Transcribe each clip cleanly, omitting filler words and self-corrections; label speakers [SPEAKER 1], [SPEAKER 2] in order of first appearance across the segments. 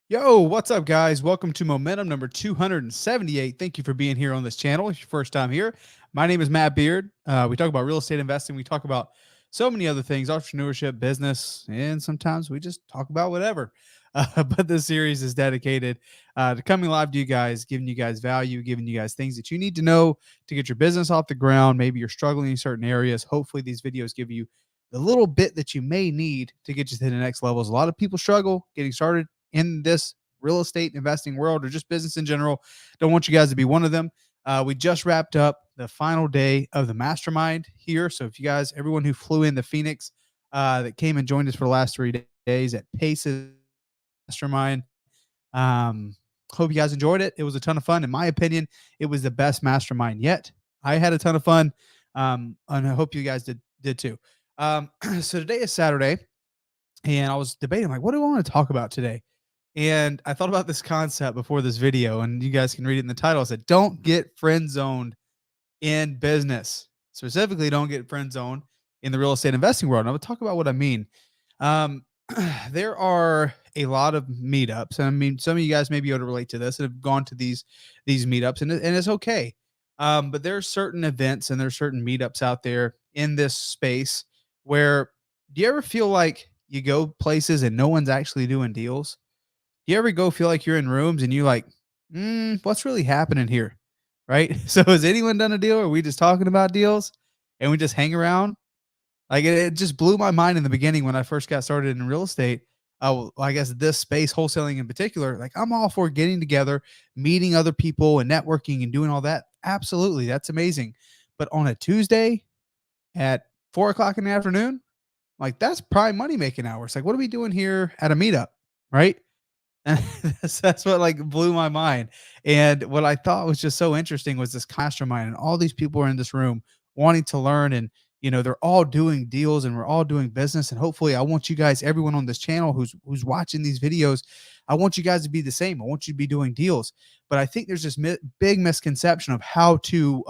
[SPEAKER 1] Yo, what's up, guys? Welcome to Momentum number 278. Thank you for being here on this channel. If your first time here, my name is Matt Beard. We talk about real estate investing. We talk about so many other things, entrepreneurship, business, and sometimes we just talk about whatever. But this series is dedicated to coming live to you guys, giving you guys value, giving you guys things that you need to know to get your business off the ground. Maybe you're struggling in certain areas. Hopefully, these videos give you the little bit that you may need to get you to the next levels. A lot of people struggle getting started in this real estate investing world or just business in general. Don't want you guys to be one of them. We just wrapped up the final day of the mastermind here. So if you guys, everyone who flew in the Phoenix that came and joined us for the last 3 days at Pace's mastermind, hope you guys enjoyed it. It was a ton of fun. In my opinion, it was the best mastermind yet. I had a ton of fun. And I hope you guys did too. So today is Saturday, and I was debating, like, what do I want to talk about today? And I thought about this concept before this video, and you guys can read it in the title. I said, don't get friend zoned in business. Specifically, don't get friend zoned in the real estate investing world. And I would talk about what I mean. Um, there are a lot of meetups, and I mean, some of you guys may be able to relate to this and have gone to these meetups, and it's okay. But there are certain events and there's certain meetups out there in this space where, do you ever feel like you go places and no one's actually doing deals? You ever go feel like you're in rooms and you're like, what's really happening here? Right? So has anyone done a deal? Or are we just talking about deals and we just hang around? Like it just blew my mind in the beginning when I first got started in real estate. I guess this space, wholesaling in particular, like I'm all for getting together, meeting other people and networking and doing all that. Absolutely. That's amazing. But on a Tuesday at 4 o'clock in the afternoon, like that's prime money making hours. Like, what are we doing here at a meetup? Right? And that's what like blew my mind. And what I thought was just so interesting was this mastermind, and all these people are in this room wanting to learn. And they're all doing deals and we're all doing business. And hopefully, I want you guys, everyone on this channel who's watching these videos, I want you guys to be the same. I want you to be doing deals. But I think there's this big misconception of how to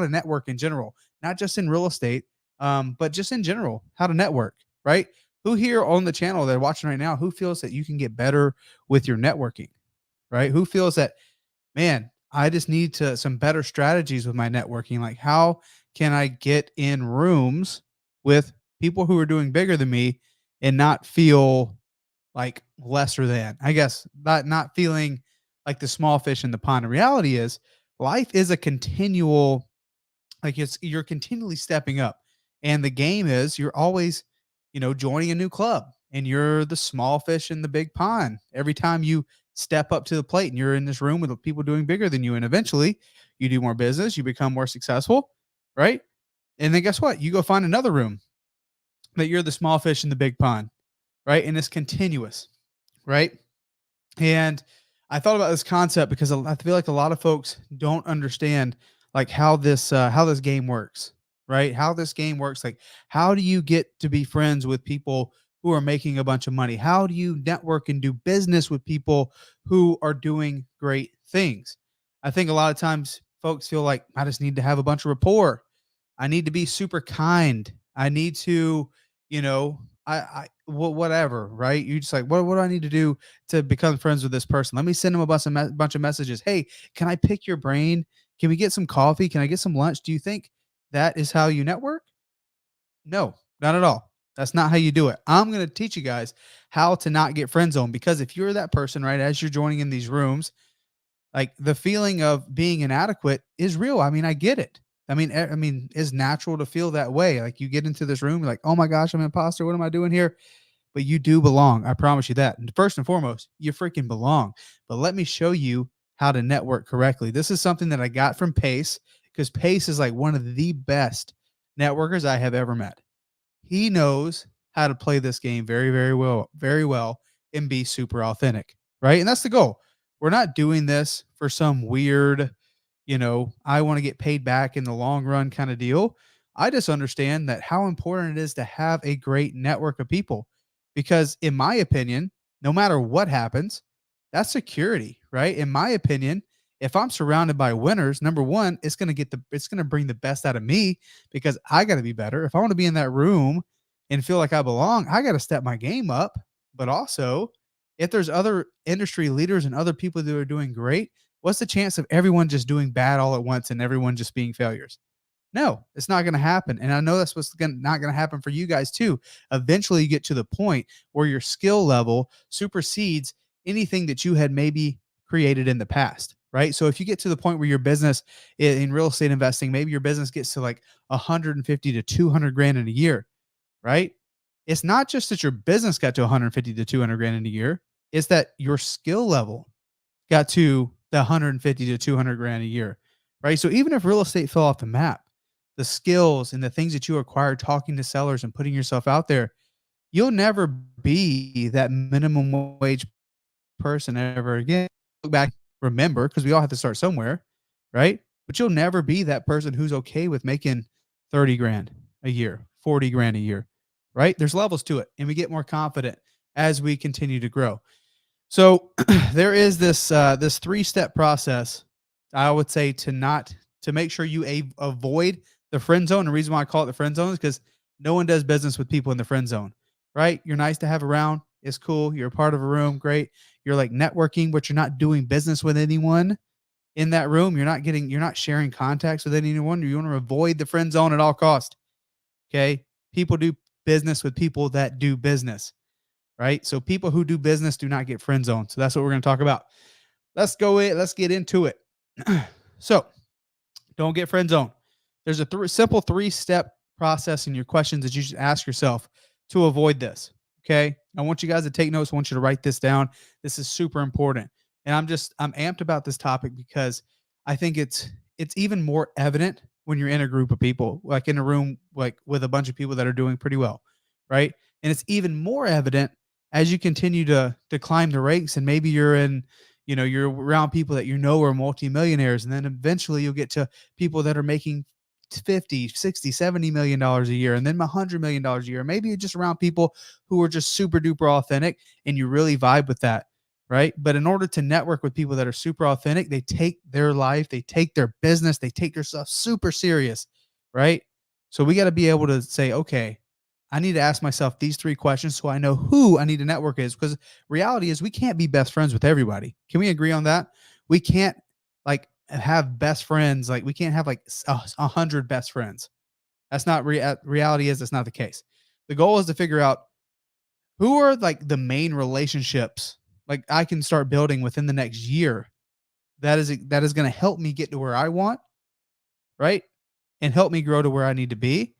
[SPEAKER 1] network in general, not just in real estate, but just in general, how to network, right? Who here on the channel that are watching right now, who feels that you can get better with your networking, right? Who feels that, man, I just need some better strategies with my networking? Like, how can I get in rooms with people who are doing bigger than me and not feel like lesser than? I guess not feeling like the small fish in the pond. The reality is, life is a continual, like you're continually stepping up, and the game is you're always, joining a new club, and you're the small fish in the big pond. Every time you step up to the plate and you're in this room with people doing bigger than you, and eventually you do more business, you become more successful, right? And then guess what? You go find another room that you're the small fish in the big pond, right? And it's continuous, right? And I thought about this concept because I feel like a lot of folks don't understand like how this game works, right? How this game works. Like, how do you get to be friends with people who are making a bunch of money? How do you network and do business with people who are doing great things? I think a lot of times folks feel like I just need to have a bunch of rapport. I need to be super kind. I need to, whatever, right? You just like, what do I need to do to become friends with this person? Let me send them bunch of messages. Hey, can I pick your brain? Can we get some coffee? Can I get some lunch? Do you think that is how you network? No, not at all. That's not how you do it. I'm going to teach you guys how to not get friend zoned, because if you're that person, right, as you're joining in these rooms, like the feeling of being inadequate is real. I mean, I get it. I mean, it's natural to feel that way. Like you get into this room, like, oh my gosh, I'm an imposter. What am I doing here? But you do belong. I promise you that. And first and foremost, you freaking belong. But let me show you how to network correctly. This is something that I got from Pace, because Pace is like one of the best networkers I have ever met. He knows how to play this game very, very well, and be super authentic, right? And that's the goal. We're not doing this for some weird, I want to get paid back in the long run kind of deal. I just understand that how important it is to have a great network of people, because in my opinion, no matter what happens, that's security, right? In my opinion, if I'm surrounded by winners, number one, it's going to bring the best out of me, because I got to be better. If I want to be in that room and feel like I belong, I got to step my game up. But also, If there's other industry leaders and other people that are doing great, what's the chance of everyone just doing bad all at once and everyone just being failures? No, it's not going to happen. And I know that's not going to happen for you guys too. Eventually, you get to the point where your skill level supersedes anything that you had maybe created in the past. Right. So if you get to the point where your business in real estate investing, maybe your business gets to like 150 to 200 grand in a year, right? It's not just that your business got to 150 to 200 grand in a year. It's that your skill level got to the 150 to 200 grand a year, right? So even if real estate fell off the map, the skills and the things that you acquire talking to sellers and putting yourself out there, you'll never be that minimum wage person ever again. Look back, remember, because we all have to start somewhere, right? But you'll never be that person who's okay with making 30 grand a year, 40 grand a year, right? There's levels to it, and we get more confident as we continue to grow. So there is this 3-step process. I would say to make sure you avoid the friend zone. The reason why I call it the friend zone is because no one does business with people in the friend zone, right? You're nice to have around. It's cool. You're a part of a room. Great. You're like networking, but you're not doing business with anyone in that room. You're not sharing contacts with anyone. You want to avoid the friend zone at all cost. Okay. People do business with people that do business, right? So people who do business do not get friend zoned. So that's what we're going to talk about. Let's get into it. So don't get friend zoned. There's a simple 3-step process in your questions that you should ask yourself to avoid this. Okay. I want you guys to take notes. I want you to write this down. This is super important. And I'm amped about this topic because I think it's even more evident when you're in a group of people, like in a room, like with a bunch of people that are doing pretty well. Right. And it's even more evident as you continue to climb the ranks, and maybe you're around people that are multimillionaires, and then eventually you'll get to people that are making 50, 60, 70 million dollars a year, and then $100 million a year. Maybe you're just around people who are just super duper authentic and you really vibe with that, right? But in order to network with people that are super authentic, they take their life, they take their business, they take their stuff super serious, right? So we got to be able to say, okay, I need to ask myself these 3 questions so I know who I need to network is, because reality is we can't be best friends with everybody. Can we agree on that? We can't like have best friends. Like we can't have like 100 best friends. That's not reality is that's not the case. The goal is to figure out who are like the main relationships like I can start building within the next year that is going to help me get to where I want, right? And help me grow to where I need to be.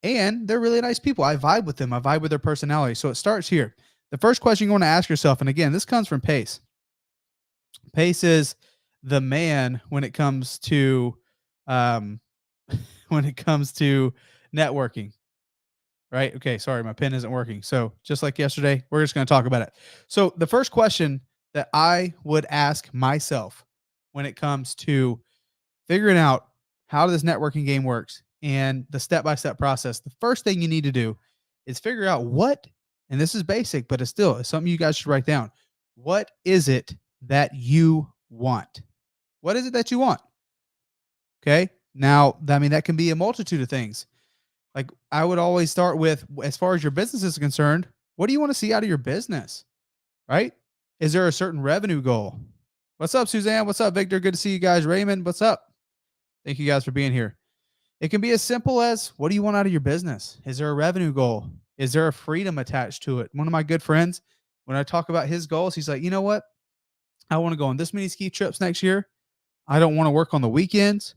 [SPEAKER 1] And they're really nice people. I vibe with them. I vibe with their personality. So it starts here. The first question you want to ask yourself, and again, this comes from Pace. Pace is the man when it comes to um, when it comes to networking, right? Okay, sorry, my pen isn't working. So just like yesterday, we're just going to talk about it. So the first question that I would ask myself when it comes to figuring out how this networking game works and the step-by-step process, the first thing you need to do is figure out and this is basic, but it's something you guys should write down. What is it that you want? What is it that you want? Okay. Now, that can be a multitude of things. Like I would always start with, as far as your business is concerned, what do you want to see out of your business? Right? Is there a certain revenue goal? What's up, Suzanne? What's up, Victor? Good to see you guys. Raymond, what's up? Thank you guys for being here. It can be as simple as, what do you want out of your business? Is there a revenue goal? Is there a freedom attached to it? One of my good friends, when I talk about his goals, he's like, you know what? I want to go on this many ski trips next year. I don't want to work on the weekends.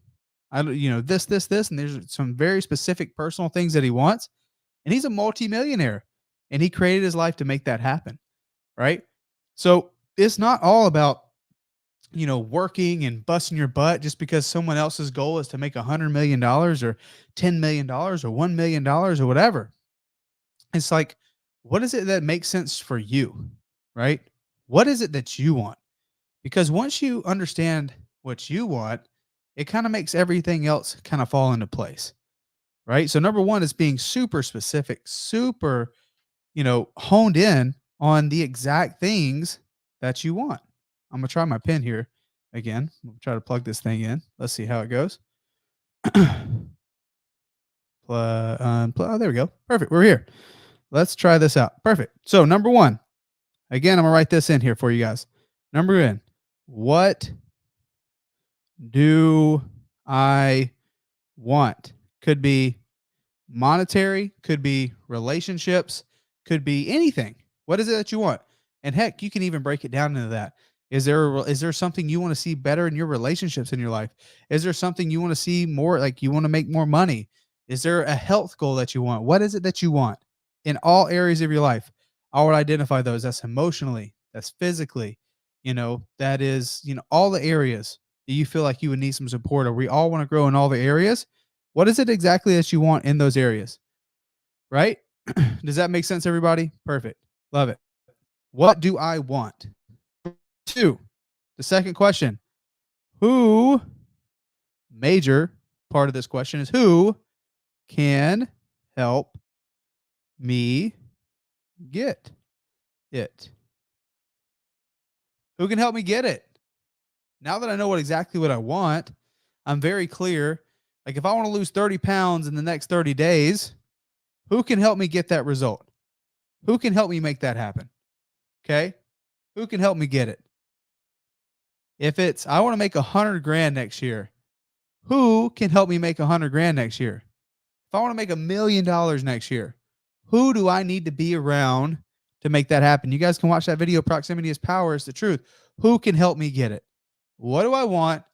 [SPEAKER 1] I don't, this, and there's some very specific personal things that he wants. And he's a multimillionaire and he created his life to make that happen. Right. So it's not all about, working and busting your butt just because someone else's goal is to make $100 million or $10 million or $1 million or whatever. It's like, what is it that makes sense for you? Right. What is it that you want? Because once you understand what you want, it kind of makes everything else kind of fall into place. Right. So number one is being super specific, super, honed in on the exact things that you want. I'm going to try my pen here again. I'm going to try to plug this thing in. Let's see how it goes. Oh, there we go. Perfect. We're here. Let's try this out. Perfect. So number one, Again, I'm going to write this in here for you guys. Number in, what do I want? Could be monetary, could be relationships, could be anything. What is it that you want? And heck, you can even break it down into that. Is there something you want to see better in your relationships in your life? Is there something you want to see more, like you want to make more money? Is there a health goal that you want? What is it that you want in all areas of your life? I would identify those. That's emotionally, that's physically, that is, all the areas that you feel like you would need some support, or we all want to grow in all the areas. What is it exactly that you want in those areas? Right? Does that make sense, everybody? Perfect. Love it. What do I want? Two, the second question, who, major part of this question is who can help me get it? Who can help me get it? Now that I know exactly what I want, I'm very clear. Like if I want to lose 30 pounds in the next 30 days, who can help me get that result? Who can help me make that happen? Okay. Who can help me get it? If it's, I want to make 100 grand next year, who can help me make 100 grand next year? If I want to make $1 million next year, who do I need to be around to make that happen? You guys can watch that video. Proximity is power. It's the truth. Who can help me get it? What do I want?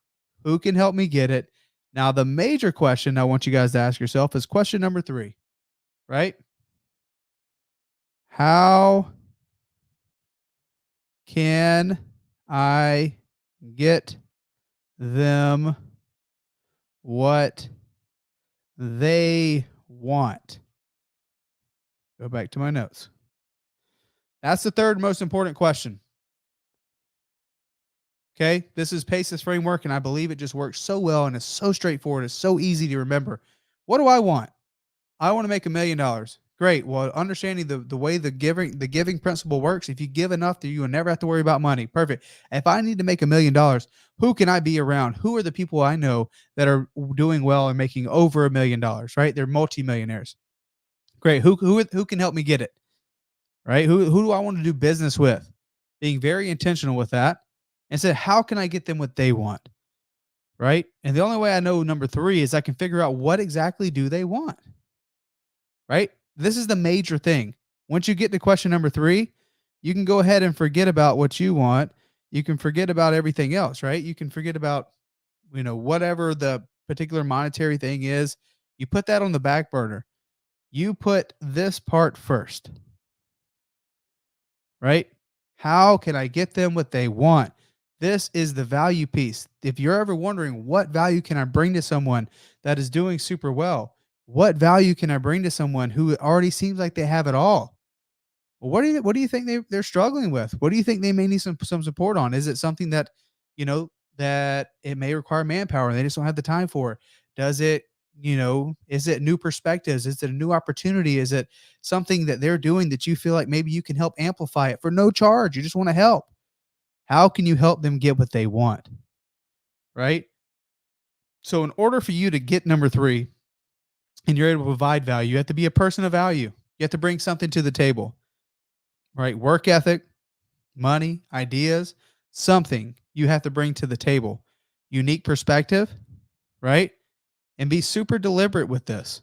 [SPEAKER 1] Who can help me get it? Now, the major question I want you guys to ask yourself is question number 3, right? How can I get them what they want? Go back to my notes. That's the third most important question. Okay. This is Pace's framework, and I believe it just works so well and it's so straightforward. It's so easy to remember. What do I want? I want to make $1 million. Great. Well, understanding the way the giving principle works, if you give enough, you will never have to worry about money. Perfect. If I need to make $1 million, who can I be around? Who are the people I know that are doing well and making over $1 million? Right? They're multimillionaires. Great. Who can help me get it? Right? Who do I want to do business with? Being very intentional with that, and said, how can I get them what they want? Right? And the only way I know number 3 is I can figure out what exactly do they want. Right? This is the major thing. Once you get to question number 3, you can go ahead and forget about what you want. You can forget about everything else, right? You can forget about, whatever the particular monetary thing is. You put that on the back burner. You put this part first, right? How can I get them what they want? This is the value piece. If you're ever wondering what value can I bring to someone that is doing super well, what value can I bring to someone who already seems like they have it all? Well, what do you think they're struggling with? What do you think they may need some support on? Is it something that, that it may require manpower and they just don't have the time for? Does it, is it new perspectives? Is it a new opportunity? Is it something that they're doing that you feel like maybe you can help amplify it for no charge? You just want to help. How can you help them get what they want? Right? So in order for you to get number 3 and you're able to provide value, you have to be a person of value. You have to bring something to the table. Right? Work ethic, money, ideas, something you have to bring to the table. Unique perspective, right? And be super deliberate with this.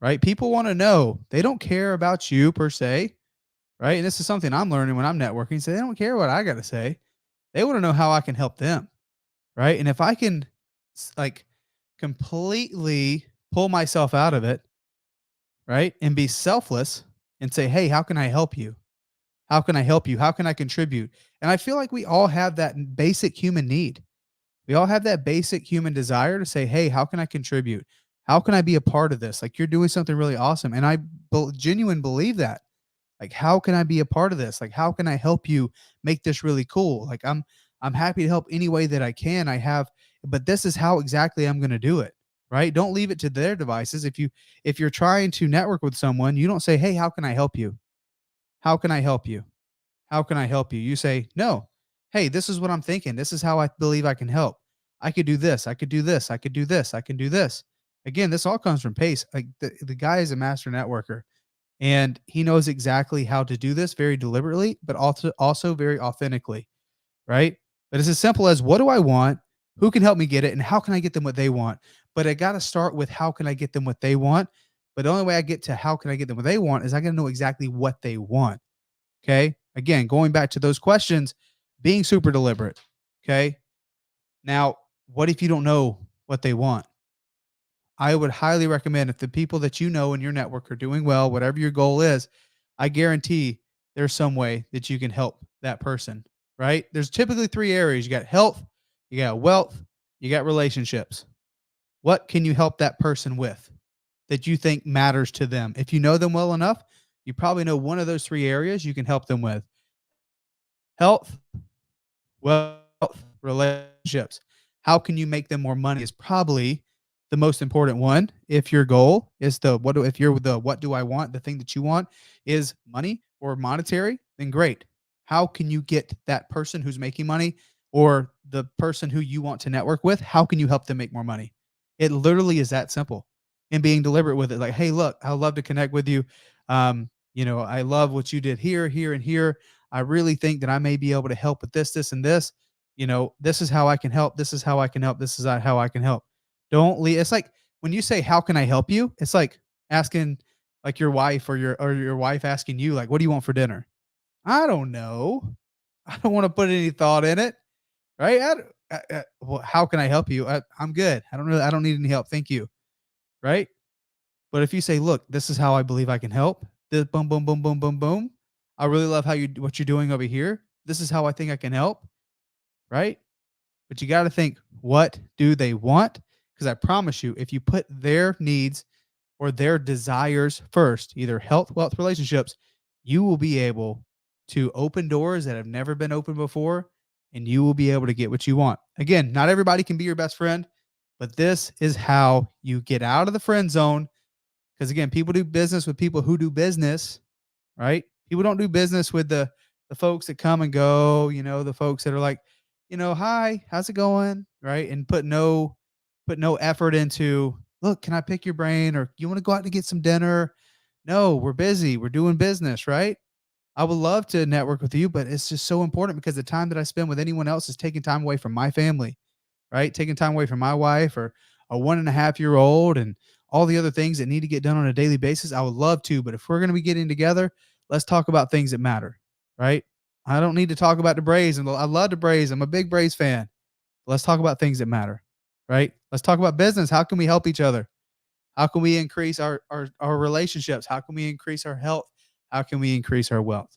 [SPEAKER 1] Right? People want to know. They don't care about you per se, right? And this is something I'm learning when I'm networking. So they don't care what I got to say. They want to know how I can help them, right? And if I can like completely pull myself out of it, right? And be selfless and say, hey, how can I help you? How can I help you? How can I contribute? And I feel like we all have that basic human need. We all have that basic human desire to say, hey, how can I contribute? How can I be a part of this? Like you're doing something really awesome. And I genuinely believe that. Like, how can I be a part of this? Like, how can I help you make this really cool? Like, I'm happy to help any way that I can. But this is how exactly I'm going to do it. Right? Don't leave it to their devices. If you're trying to network with someone, you don't say, hey, how can I help you? How can I help you? How can I help you? You say, no, hey, this is what I'm thinking. This is how I believe I can help. I could do this. I could do this. I could do this. I can do this. Again, this all comes from Pace. Like the guy is a master networker. And he knows exactly how to do this very deliberately, but also very authentically, right? But it's as simple as, what do I want? Who can help me get it? And how can I get them what they want? But I got to start with, how can I get them what they want? But the only way I get to how can I get them what they want is I got to know exactly what they want. Okay. Again, going back to those questions, being super deliberate. Okay. Now, what if you don't know what they want? I would highly recommend, if the people that you know in your network are doing well, whatever your goal is, I guarantee there's some way that you can help that person, right? There's typically three areas: you got health, you got wealth, you got relationships. What can you help that person with that you think matters to them? If you know them well enough, you probably know one of those three areas you can help them with: health, wealth, relationships. How can you make them more money is probably the most important one. If your goal is if you're the what do I want, the thing that you want is money or monetary, then great. How can you get that person who's making money, or the person who you want to network with, how can you help them make more money? It literally is that simple. And being deliberate with it, like, hey, look, I'd love to connect with you. I love what you did here, here, and here. I really think that I may be able to help with this, this, and this. This is how I can help. This is how I can help. This is how I can help. Don't leave. It's like when you say, how can I help you? It's like asking, like, your wife, or your wife asking you, like, what do you want for dinner? I don't know. I don't want to put any thought in it. Right. Well, how can I help you? I'm good. I don't need any help. Thank you. Right. But if you say, look, this is how I believe I can help. This boom, boom, boom, boom, boom, boom. I really love what you're doing over here. This is how I think I can help. Right. But you got to think, what do they want? Because I promise you, if you put their needs or their desires first, either health, wealth, relationships, you will be able to open doors that have never been opened before, and you will be able to get what you want. Again, not everybody can be your best friend, but this is how you get out of the friend zone. Because again, people do business with people who do business, right? People don't do business with the folks that come and go, the folks that are like, hi, how's it going? Right. And put no effort into, look, can I pick your brain, or you want to go out to get some dinner? No, we're busy. We're doing business, right? I would love to network with you, but it's just so important, because the time that I spend with anyone else is taking time away from my family, right? Taking time away from my wife, or a 1.5-year old, and all the other things that need to get done on a daily basis. I would love to, but if we're going to be getting together, let's talk about things that matter, right? I don't need to talk about the Braves, and I love the Braves. I'm a big Braves fan. Let's talk about things that matter, right? Let's talk about business. How can we help each other? How can we increase our relationships? How can we increase our health? How can we increase our wealth?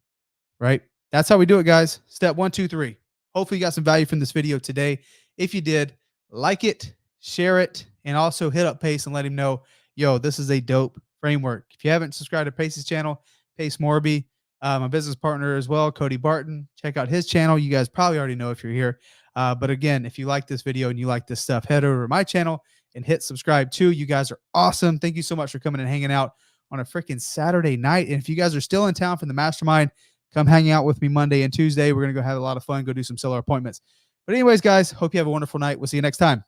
[SPEAKER 1] Right? That's how we do it, guys. Step 1, 2, 3. Hopefully you got some value from this video today. If you did, like it, share it, and also hit up Pace and let him know, yo, this is a dope framework. If you haven't subscribed to Pace's channel, Pace Morby, my business partner as well, Cody Barton, check out his channel. You guys probably already know if you're here. But again, if you like this video and you like this stuff, head over to my channel and hit subscribe too. You guys are awesome. Thank you so much for coming and hanging out on a freaking Saturday night. And if you guys are still in town from the Mastermind, come hang out with me Monday and Tuesday. We're going to go have a lot of fun, go do some seller appointments. But anyways, guys, hope you have a wonderful night. We'll see you next time.